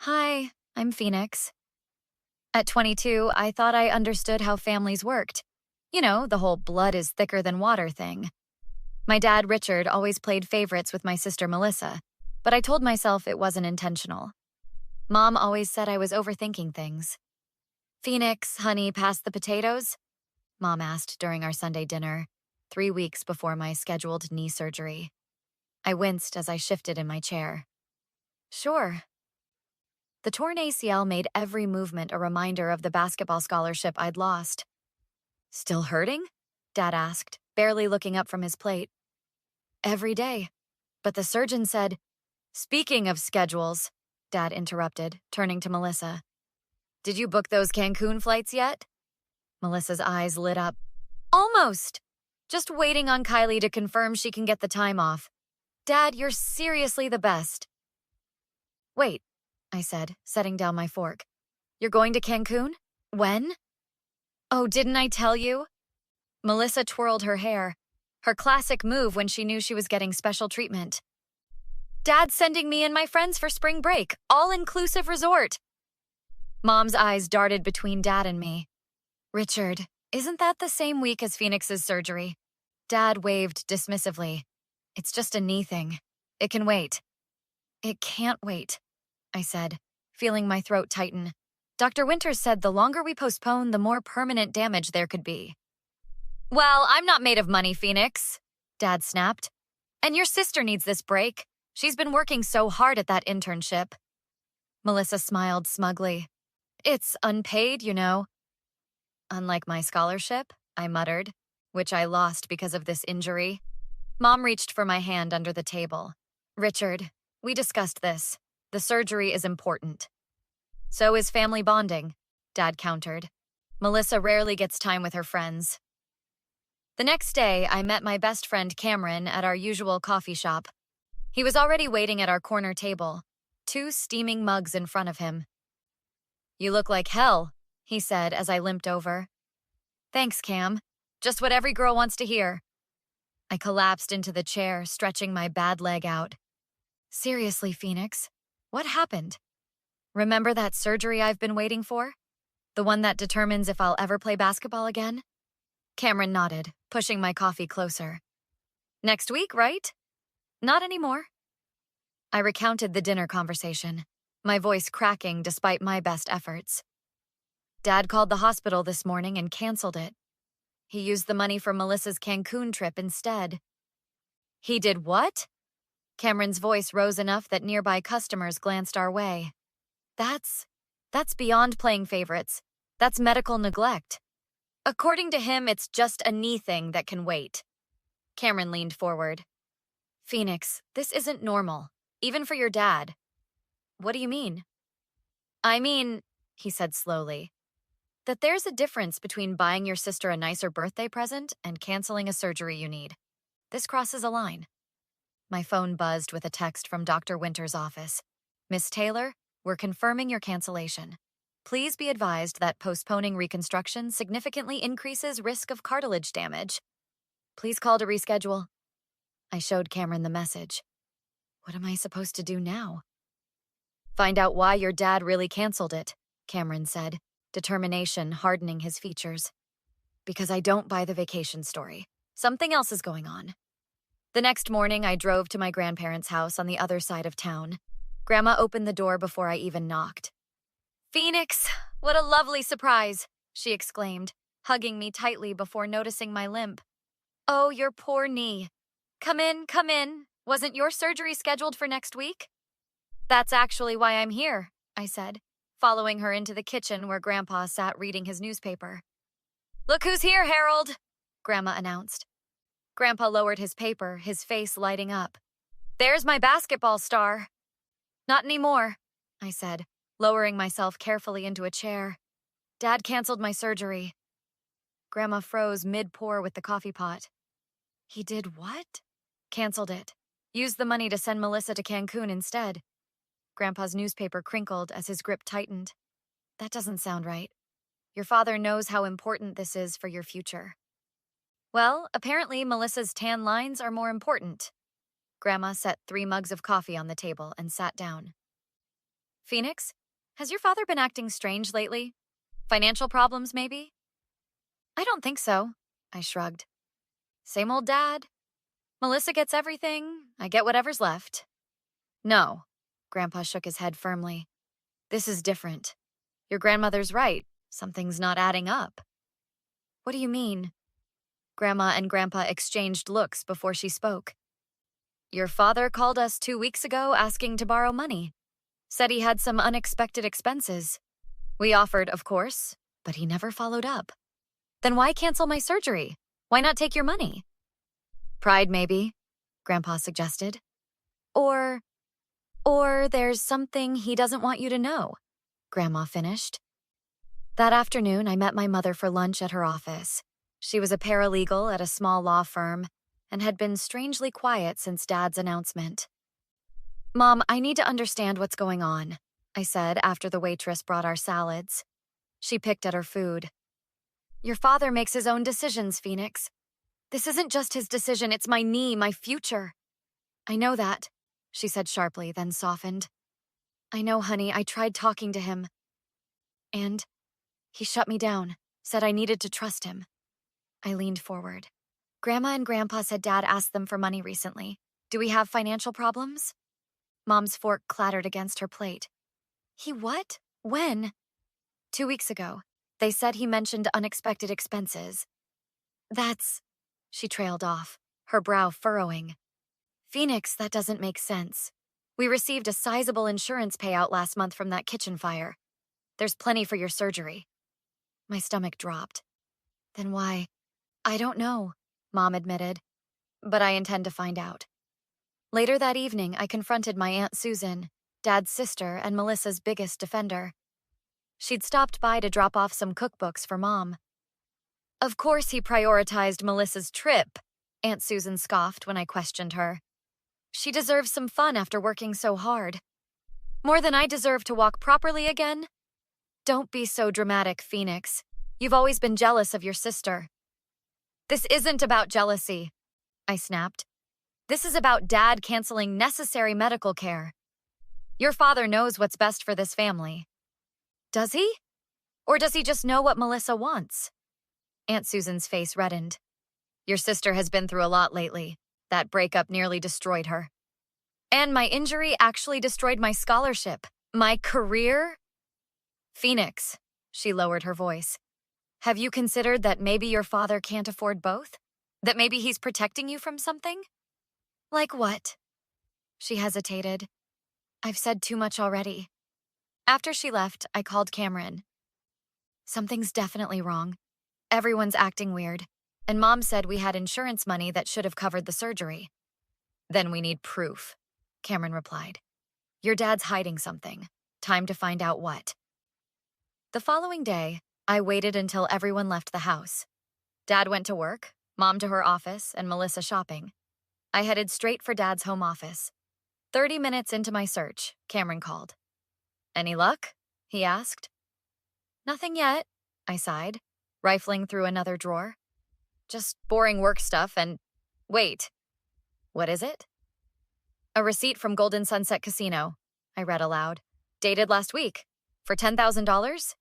Hi, I'm Phoenix. At 22, I thought I understood how families worked. You know, the whole blood is thicker than water thing. My dad, Richard, always played favorites with my sister, Melissa, but I told myself it wasn't intentional. Mom always said I was overthinking things. Phoenix, honey, pass the potatoes? Mom asked during our Sunday dinner, 3 weeks before my scheduled knee surgery. I winced as I shifted in my chair. Sure. The torn ACL made every movement a reminder of the basketball scholarship I'd lost. Still hurting? Dad asked, barely looking up from his plate. Every day. But the surgeon said, "Speaking of schedules," Dad interrupted, turning to Melissa. "Did you book those Cancun flights yet?" Melissa's eyes lit up. Almost. Just waiting on Kylie to confirm she can get the time off. Dad, you're seriously the best. Wait, I said, setting down my fork. You're going to Cancun? When? Oh, didn't I tell you? Melissa twirled her hair, her classic move when she knew she was getting special treatment. Dad's sending me and my friends for spring break, all-inclusive resort. Mom's eyes darted between Dad and me. Richard, isn't that the same week as Phoenix's surgery? Dad waved dismissively. It's just a knee thing. It can wait. It can't wait, I said, feeling my throat tighten. Dr. Winters said the longer we postpone, the more permanent damage there could be. Well, I'm not made of money, Phoenix, Dad snapped. And your sister needs this break. She's been working so hard at that internship. Melissa smiled smugly. It's unpaid, you know. Unlike my scholarship, I muttered, which I lost because of this injury. Mom reached for my hand under the table. Richard, we discussed this. The surgery is important. So is family bonding, Dad countered. Melissa rarely gets time with her friends. The next day, I met my best friend Cameron at our usual coffee shop. He was already waiting at our corner table, 2 steaming mugs in front of him. You look like hell, he said as I limped over. Thanks, Cam. Just what every girl wants to hear. I collapsed into the chair, stretching my bad leg out. Seriously, Phoenix, what happened? Remember that surgery I've been waiting for? The one that determines if I'll ever play basketball again? Cameron nodded, pushing my coffee closer. Next week, right? Not anymore. I recounted the dinner conversation, my voice cracking despite my best efforts. Dad called the hospital this morning and canceled it. He used the money for Melissa's Cancun trip instead. He did what? Cameron's voice rose enough that nearby customers glanced our way. That's beyond playing favorites. That's medical neglect. According to him, it's just a knee thing that can wait. Cameron leaned forward. Phoenix, this isn't normal, even for your dad. What do you mean? I mean, he said slowly, that there's a difference between buying your sister a nicer birthday present and canceling a surgery you need. This crosses a line. My phone buzzed with a text from Dr. Winter's office. Miss Taylor, we're confirming your cancellation. Please be advised that postponing reconstruction significantly increases risk of cartilage damage. Please call to reschedule. I showed Cameron the message. What am I supposed to do now? Find out why your dad really canceled it, Cameron said, determination hardening his features. Because I don't buy the vacation story. Something else is going on. The next morning, I drove to my grandparents' house on the other side of town. Grandma opened the door before I even knocked. Phoenix, what a lovely surprise, she exclaimed, hugging me tightly before noticing my limp. Oh, your poor knee. Come in, come in. Wasn't your surgery scheduled for next week? That's actually why I'm here, I said, following her into the kitchen where Grandpa sat reading his newspaper. Look who's here, Harold, Grandma announced. Grandpa lowered his paper, his face lighting up. There's my basketball star. Not anymore, I said, lowering myself carefully into a chair. Dad canceled my surgery. Grandma froze mid-pour with the coffee pot. He did what? Canceled it. Used the money to send Melissa to Cancun instead. Grandpa's newspaper crinkled as his grip tightened. That doesn't sound right. Your father knows how important this is for your future. Well, apparently Melissa's tan lines are more important. Grandma set 3 mugs of coffee on the table and sat down. Phoenix, has your father been acting strange lately? Financial problems, maybe? I don't think so, I shrugged. Same old dad. Melissa gets everything, I get whatever's left. No, Grandpa shook his head firmly. This is different. Your grandmother's right. Something's not adding up. What do you mean? Grandma and Grandpa exchanged looks before she spoke. Your father called us 2 weeks ago asking to borrow money. Said he had some unexpected expenses. We offered, of course, but he never followed up. Then why cancel my surgery? Why not take your money? Pride, maybe, Grandpa suggested. Or there's something he doesn't want you to know, Grandma finished. That afternoon, I met my mother for lunch at her office. She was a paralegal at a small law firm and had been strangely quiet since Dad's announcement. Mom, I need to understand what's going on, I said after the waitress brought our salads. She picked at her food. Your father makes his own decisions, Phoenix. This isn't just his decision, it's my knee, my future. I know that, she said sharply, then softened. I know, honey, I tried talking to him. And he shut me down, said I needed to trust him. I leaned forward. Grandma and Grandpa said Dad asked them for money recently. Do we have financial problems? Mom's fork clattered against her plate. He what? When? 2 weeks ago. They said he mentioned unexpected expenses. She trailed off, her brow furrowing. Phoenix, that doesn't make sense. We received a sizable insurance payout last month from that kitchen fire. There's plenty for your surgery. My stomach dropped. Then why? I don't know, Mom admitted, but I intend to find out. Later that evening, I confronted my Aunt Susan, Dad's sister and Melissa's biggest defender. She'd stopped by to drop off some cookbooks for Mom. Of course he prioritized Melissa's trip, Aunt Susan scoffed when I questioned her. She deserves some fun after working so hard. More than I deserve to walk properly again? Don't be so dramatic, Phoenix. You've always been jealous of your sister. This isn't about jealousy, I snapped. This is about Dad canceling necessary medical care. Your father knows what's best for this family. Does he? Or does he just know what Melissa wants? Aunt Susan's face reddened. Your sister has been through a lot lately. That breakup nearly destroyed her. And my injury actually destroyed my scholarship. My career? Phoenix, she lowered her voice. Have you considered that maybe your father can't afford both? That maybe he's protecting you from something? Like what? She hesitated. I've said too much already. After she left, I called Cameron. Something's definitely wrong. Everyone's acting weird, and Mom said we had insurance money that should have covered the surgery. Then we need proof, Cameron replied. Your dad's hiding something. Time to find out what. The following day, I waited until everyone left the house. Dad went to work, Mom to her office, and Melissa shopping. I headed straight for Dad's home office. 30 minutes into my search, Cameron called. Any luck? He asked. Nothing yet, I sighed, rifling through another drawer. Just boring work stuff and… Wait. What is it? A receipt from Golden Sunset Casino, I read aloud. Dated last week. For $10,000?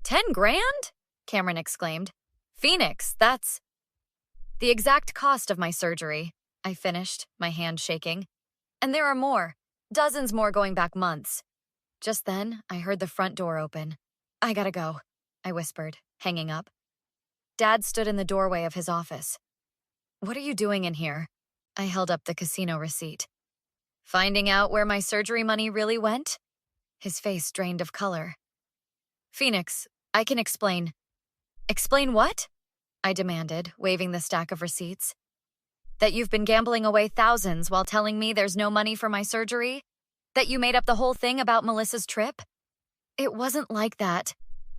10 grand? Cameron exclaimed. Phoenix, that's… The exact cost of my surgery, I finished, my hand shaking. And there are more. Dozens more going back months. Just then, I heard the front door open. I gotta go, I whispered, hanging up. Dad stood in the doorway of his office. What are you doing in here? I held up the casino receipt. Finding out where my surgery money really went? His face drained of color. Phoenix, I can explain. Explain what? I demanded, waving the stack of receipts. That you've been gambling away thousands while telling me there's no money for my surgery? That you made up the whole thing about Melissa's trip? It wasn't like that.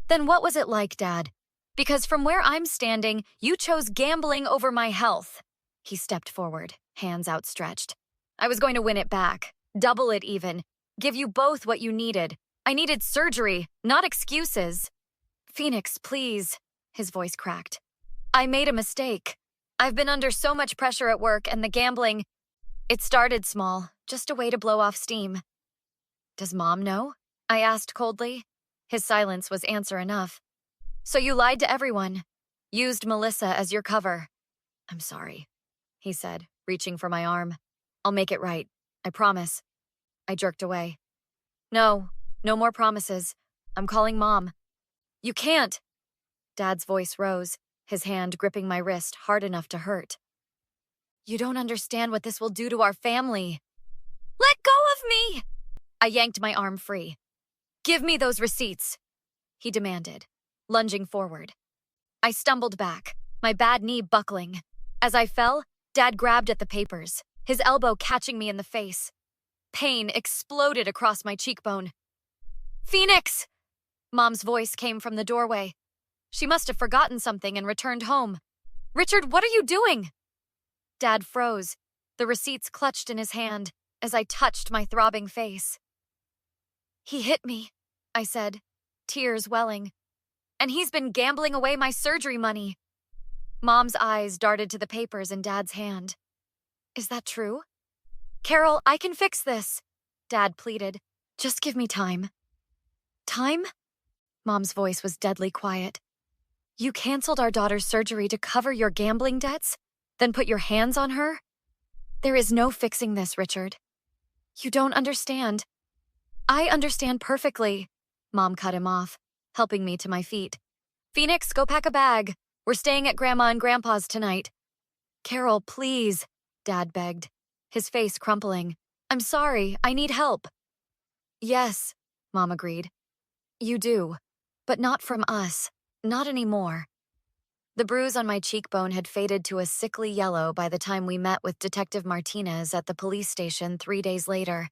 Then what was it like, Dad? Because from where I'm standing, you chose gambling over my health. He stepped forward, hands outstretched. I was going to win it back, double it even, give you both what you needed. I needed surgery, not excuses. Phoenix, please, his voice cracked. I made a mistake. I've been under so much pressure at work and the gambling. It started small, just a way to blow off steam. Does Mom know? I asked coldly. His silence was answer enough. So you lied to everyone. Used Melissa as your cover. I'm sorry, he said, reaching for my arm. I'll make it right. I promise. I jerked away. No, no more promises. I'm calling Mom. You can't. Dad's voice rose, his hand gripping my wrist hard enough to hurt. You don't understand what this will do to our family. Let go of me! I yanked my arm free. Give me those receipts, he demanded, lunging forward. I stumbled back, my bad knee buckling. As I fell, Dad grabbed at the papers, his elbow catching me in the face. Pain exploded across my cheekbone. Phoenix! Mom's voice came from the doorway. She must have forgotten something and returned home. Richard, what are you doing? Dad froze, the receipts clutched in his hand as I touched my throbbing face. He hit me, I said, tears welling. And he's been gambling away my surgery money. Mom's eyes darted to the papers in Dad's hand. Is that true? Carol, I can fix this, Dad pleaded. Just give me time. Time? Mom's voice was deadly quiet. You canceled our daughter's surgery to cover your gambling debts, then put your hands on her? There is no fixing this, Richard. You don't understand. I understand perfectly. Mom cut him off, helping me to my feet. Phoenix, go pack a bag. We're staying at Grandma and Grandpa's tonight. Carol, please, Dad begged, his face crumpling. I'm sorry, I need help. Yes, Mom agreed. You do, but not from us. Not anymore. The bruise on my cheekbone had faded to a sickly yellow by the time we met with Detective Martinez at the police station 3 days later.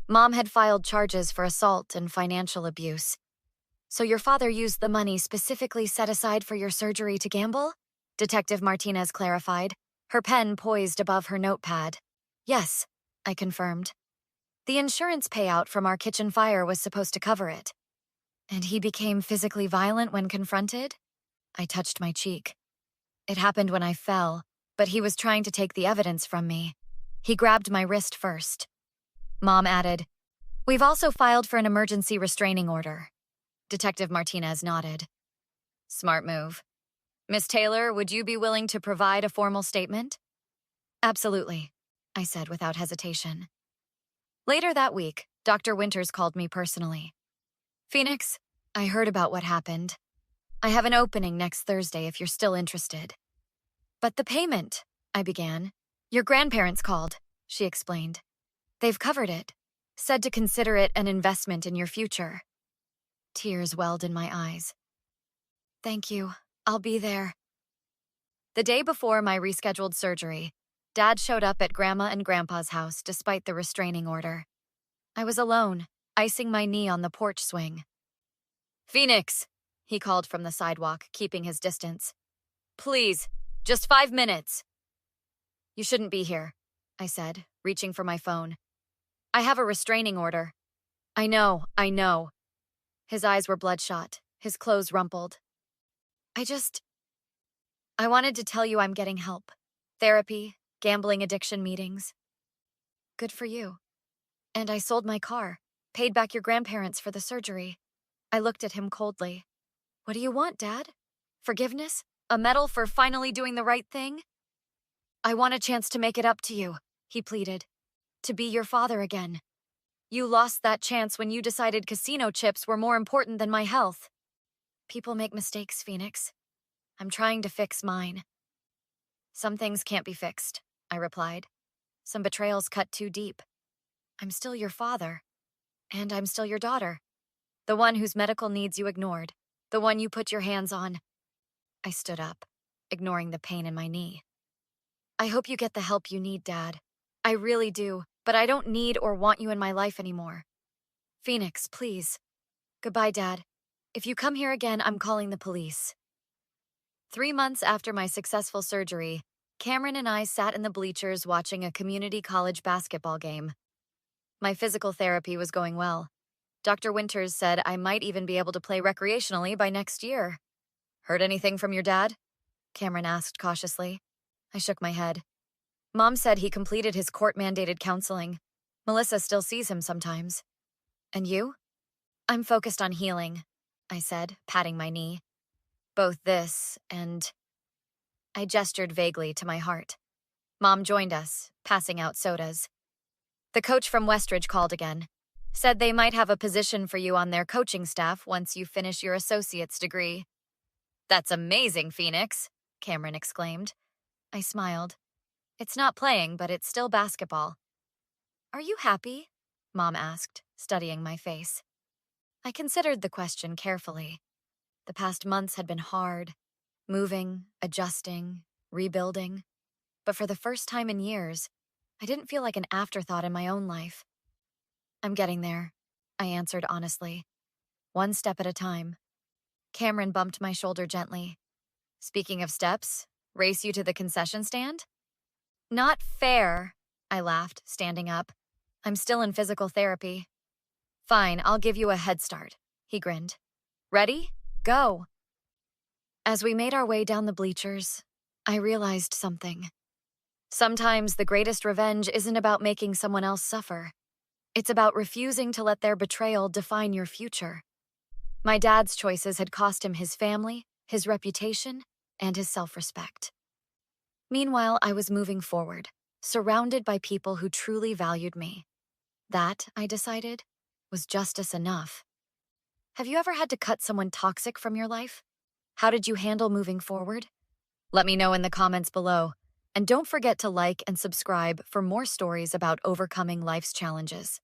Mom had filed charges for assault and financial abuse. So your father used the money specifically set aside for your surgery to gamble? Detective Martinez clarified, her pen poised above her notepad. Yes, I confirmed. The insurance payout from our kitchen fire was supposed to cover it. And he became physically violent when confronted? I touched my cheek. It happened when I fell, but he was trying to take the evidence from me. He grabbed my wrist first. Mom added, We've also filed for an emergency restraining order. Detective Martinez nodded. Smart move. Miss Taylor, would you be willing to provide a formal statement? Absolutely, I said without hesitation. Later that week, Dr. Winters called me personally. Phoenix, I heard about what happened. I have an opening next Thursday if you're still interested. But the payment, I began. Your grandparents called, she explained. They've covered it, said to consider it an investment in your future. Tears welled in my eyes. Thank you. I'll be there. The day before my rescheduled surgery, Dad showed up at Grandma and Grandpa's house despite the restraining order. I was alone, icing my knee on the porch swing. Phoenix, he called from the sidewalk, keeping his distance. Please, just 5 minutes. You shouldn't be here, I said, reaching for my phone. I have a restraining order. I know. His eyes were bloodshot, his clothes rumpled. I wanted to tell you I'm getting help. Therapy, gambling addiction meetings. Good for you. And I sold my car, paid back your grandparents for the surgery. I looked at him coldly. What do you want, Dad? Forgiveness? A medal for finally doing the right thing? I want a chance to make it up to you, he pleaded. To be your father again. You lost that chance when you decided casino chips were more important than my health. People make mistakes, Phoenix. I'm trying to fix mine. Some things can't be fixed, I replied. Some betrayals cut too deep. I'm still your father. And I'm still your daughter. The one whose medical needs you ignored. The one you put your hands on. I stood up, ignoring the pain in my knee. I hope you get the help you need, Dad. I really do, but I don't need or want you in my life anymore. Phoenix, please. Goodbye, Dad. If you come here again, I'm calling the police. 3 months after my successful surgery, Cameron and I sat in the bleachers watching a community college basketball game. My physical therapy was going well. Dr. Winters said I might even be able to play recreationally by next year. Heard anything from your dad? Cameron asked cautiously. I shook my head. Mom said he completed his court-mandated counseling. Melissa still sees him sometimes. And you? I'm focused on healing, I said, patting my knee. Both this and... I gestured vaguely to my heart. Mom joined us, passing out sodas. The coach from Westridge called again. Said they might have a position for you on their coaching staff once you finish your associate's degree. That's amazing, Phoenix, Cameron exclaimed. I smiled. It's not playing, but it's still basketball. Are you happy? Mom asked, studying my face. I considered the question carefully. The past months had been hard, moving, adjusting, rebuilding. But for the first time in years, I didn't feel like an afterthought in my own life. I'm getting there, I answered honestly. One step at a time. Cameron bumped my shoulder gently. Speaking of steps, race you to the concession stand? Not fair, I laughed, standing up. I'm still in physical therapy. Fine, I'll give you a head start, he grinned. Ready? Go. As we made our way down the bleachers, I realized something. Sometimes the greatest revenge isn't about making someone else suffer. It's about refusing to let their betrayal define your future. My dad's choices had cost him his family, his reputation, and his self-respect. Meanwhile, I was moving forward, surrounded by people who truly valued me. That, I decided, was justice enough. Have you ever had to cut someone toxic from your life? How did you handle moving forward? Let me know in the comments below. And don't forget to like and subscribe for more stories about overcoming life's challenges.